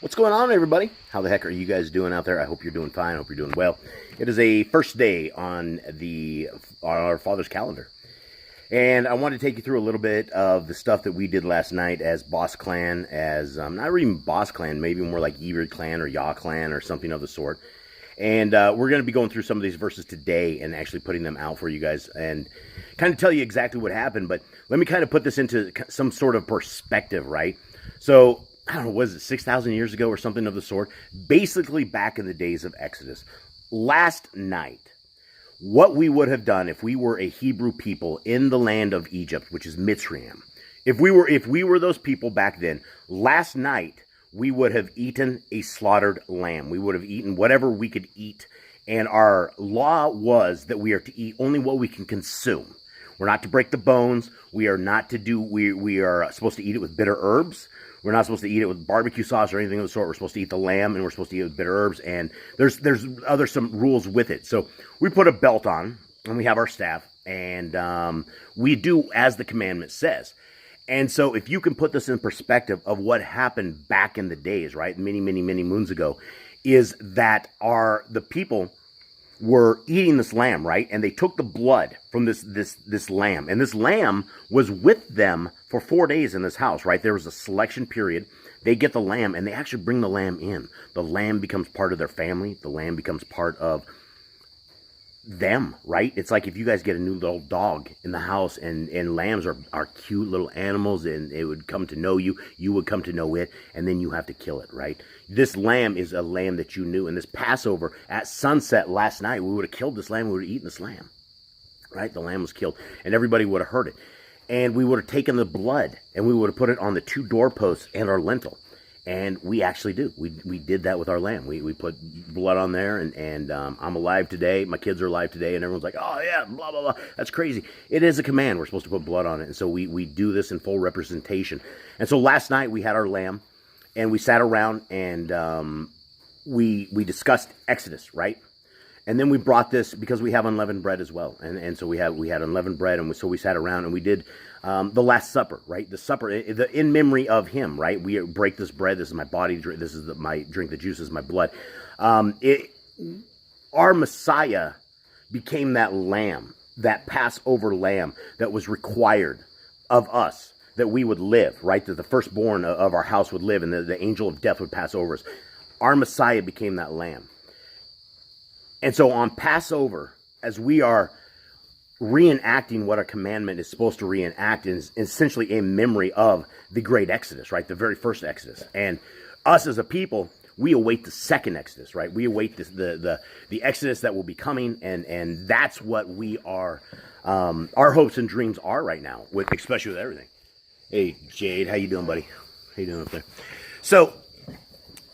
What's going on, everybody? How the heck are you guys doing out there? I hope you're doing fine. I hope you're doing well. It is a first day on our Father's calendar. And I want to take you through a little bit of the stuff that we did last night as Boss Clan, as not even Boss Clan, maybe more like Ebert Clan or Yah Clan or something of the sort. And we're going to be going through some of these verses today and actually putting them out for you guys and kind of tell you exactly what happened. But let me kind of put this into some sort of perspective, right? So, I don't know, was it 6,000 years ago or something of the sort? Basically back in the days of Exodus. Last night, what we would have done if we were a Hebrew people in the land of Egypt, which is Mitzrayim. If we were those people back then, last night, we would have eaten a slaughtered lamb. We would have eaten whatever we could eat. And our law was that we are to eat only what we can consume. We're not to break the bones. We are not to do, we are supposed to eat it with bitter herbs. We're not supposed to eat it with barbecue sauce or anything of the sort. We're supposed to eat the lamb, and we're supposed to eat it with bitter herbs, and there's some rules with it. So we put a belt on, and we have our staff, and we do as the commandment says. And so if you can put this in perspective of what happened back in the days, right, many moons ago, is that the people were eating this lamb, right? And they took the blood from this lamb. And this lamb was with them for 4 days in this house, right? There was a selection period. They get the lamb, and they actually bring the lamb in. The lamb becomes part of their family. The lamb becomes part of them, right? It's like if you guys get a new little dog in the house, and lambs are cute little animals, and it would come to know you. You would come to know it, and then you have to kill it, right? This lamb is a lamb that you knew. And this Passover, at sunset last night, we would have killed this lamb. We would have eaten this lamb, right? The lamb was killed, and everybody would have heard it. And we would have taken the blood, and we would have put it on the 2 doorposts and our lintel. And we actually do. We did that with our lamb. We put blood on there, and I'm alive today. My kids are alive today, and everyone's like, oh, yeah, blah, blah, blah. That's crazy. It is a command. We're supposed to put blood on it, and so we do this in full representation. And so last night we had our lamb, and we sat around, and we discussed Exodus, right? And then we brought this because we have unleavened bread as well. And so we had unleavened bread, and so we sat around and we did the Last Supper, right? The supper, in memory of him, right? We break this bread. This is my body. This is my drink. The juice is my blood. Our Messiah became that lamb, that Passover lamb that was required of us, that we would live, right? That the firstborn of our house would live, and the angel of death would pass over us. Our Messiah became that lamb. And so on Passover, as we are reenacting what our commandment is supposed to reenact, is essentially a memory of the great Exodus, right? The very first Exodus. And us as a people, we await the second Exodus, right? We await the Exodus that will be coming, and that's what we are, our hopes and dreams are right now, especially with everything. Hey, Jade, how you doing, buddy? How you doing up there? So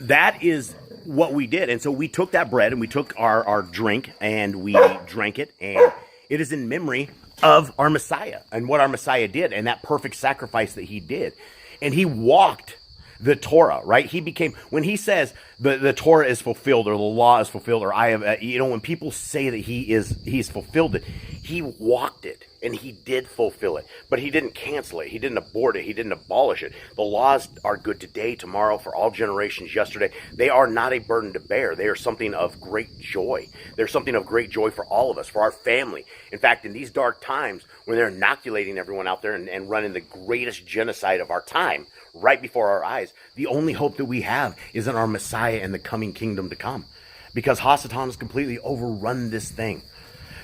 that is what we did. And so we took that bread, and we took our drink, and we drank it, and it is in memory of our Messiah and what our Messiah did and that perfect sacrifice that he did. And he walked the Torah, right? He became, when he says the Torah is fulfilled, or the law is fulfilled, or I have, when people say that he's fulfilled it, he walked it, and he did fulfill it. But he didn't cancel it. He didn't abort it. He didn't abolish it. The laws are good today, tomorrow, for all generations yesterday. They are not a burden to bear. They are something of great joy. They're something of great joy for all of us, for our family. In fact, in these dark times, when they're inoculating everyone out there and running the greatest genocide of our time right before our eyes, the only hope that we have is in our Messiah and the coming kingdom to come. Because Hasatan has completely overrun this thing.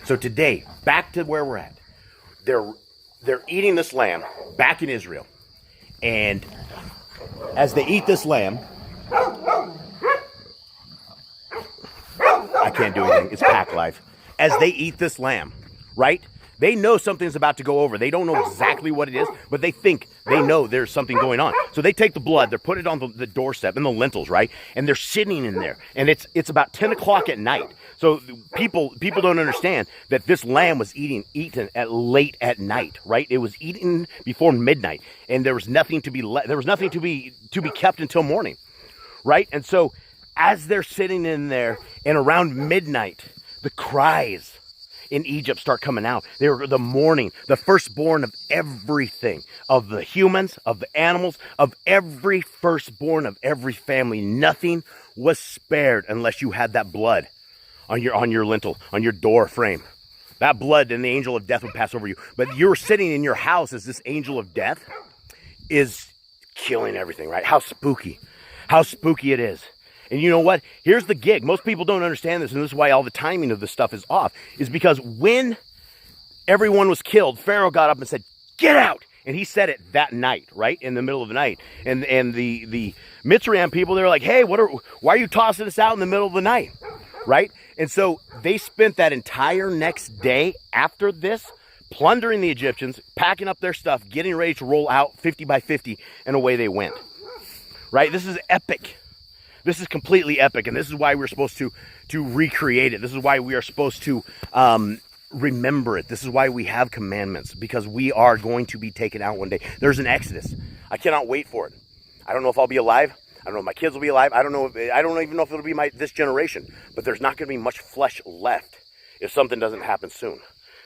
So today, back to where we're at. They're eating this lamb back in Israel. And as they eat this lamb, I can't do anything. It's pack life. As they eat this lamb, right? They know something's about to go over. They don't know exactly what it is, but they think they know there's something going on. So they take the blood, they put it on the doorstep and the lintels, right? And they're sitting in there. And it's about 10 o'clock at night. So people don't understand that this lamb was eaten at late at night, right? It was eaten before midnight, and there was nothing to be kept until morning, right? And so as they're sitting in there, and around midnight, the cries in Egypt start coming out. They were the mourning, the firstborn of everything, of the humans, of the animals, of every firstborn of every family. Nothing was spared unless you had that blood on your lintel, on your door frame. That blood and the angel of death would pass over you. But you're sitting in your house as this angel of death is killing everything, right? How spooky it is. And you know what? Here's the gig. Most people don't understand this, and this is why all the timing of this stuff is off, is because when everyone was killed, Pharaoh got up and said, "Get out!" And he said it that night, right? In the middle of the night. And the Mitzrayim people, they're like, "Hey, why are you tossing us out in the middle of the night?" Right? And so they spent that entire next day after this plundering the Egyptians, packing up their stuff, getting ready to roll out 50 by 50, and away they went. Right? This is epic. This is completely epic, and this is why we're supposed to recreate it. This is why we are supposed to remember it. This is why we have commandments, because we are going to be taken out one day. There's an exodus. I cannot wait for it. I don't know if I'll be alive. I don't know if my kids will be alive. I don't even know if it'll be this generation. But there's not going to be much flesh left if something doesn't happen soon,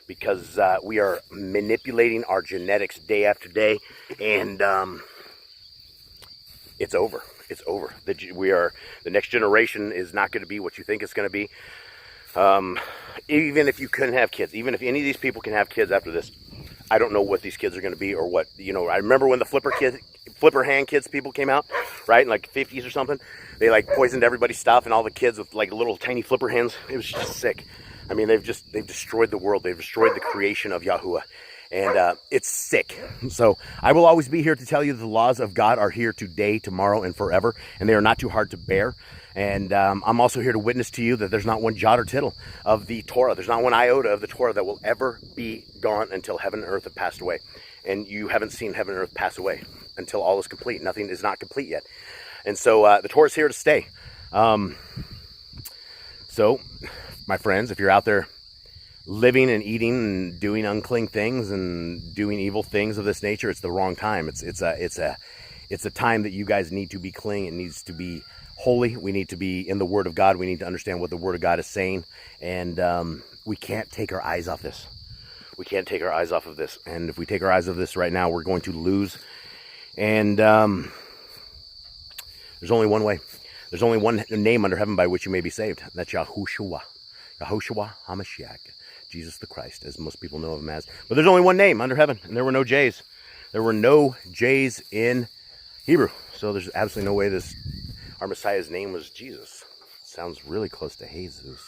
because we are manipulating our genetics day after day, and it's over. It's over. The next generation is not going to be what you think it's going to be. Even if you couldn't have kids, even if any of these people can have kids after this, I don't know what these kids are going to be, or what, I remember when the flipper hand kids people came out, right? In like 50s or something. They like poisoned everybody's stuff, and all the kids with like little tiny flipper hands. It was just sick. I mean, they've destroyed the world. They've destroyed the creation of Yahuwah. And it's sick. So I will always be here to tell you that the laws of God are here today, tomorrow, and forever. And they are not too hard to bear. And I'm also here to witness to you that there's not one jot or tittle of the Torah. There's not one iota of the Torah that will ever be gone until heaven and earth have passed away. And you haven't seen heaven and earth pass away until all is complete. Nothing is not complete yet. And so the Torah is here to stay. So, my friends, if you're out there living and eating and doing unclean things and doing evil things of this nature, it's the wrong time. It's a time that you guys need to be clean. It needs to be holy. We need to be in the Word of God. We need to understand what the Word of God is saying, and we can't take our eyes off this. We can't take our eyes off of this. And if we take our eyes off this right now, we're going to lose. And there's only one way. There's only one name under heaven by which you may be saved. That's Yahushua. Yahushua HaMashiach. Jesus the Christ, as most people know of him as. But there's only one name under heaven, and there were no J's. There were no J's in Hebrew. So there's absolutely no way our Messiah's name was Jesus. Sounds really close to Jesus.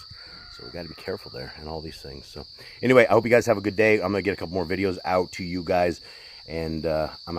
So we got to be careful there and all these things. So anyway, I hope you guys have a good day. I'm going to get a couple more videos out to you guys, and I'm out.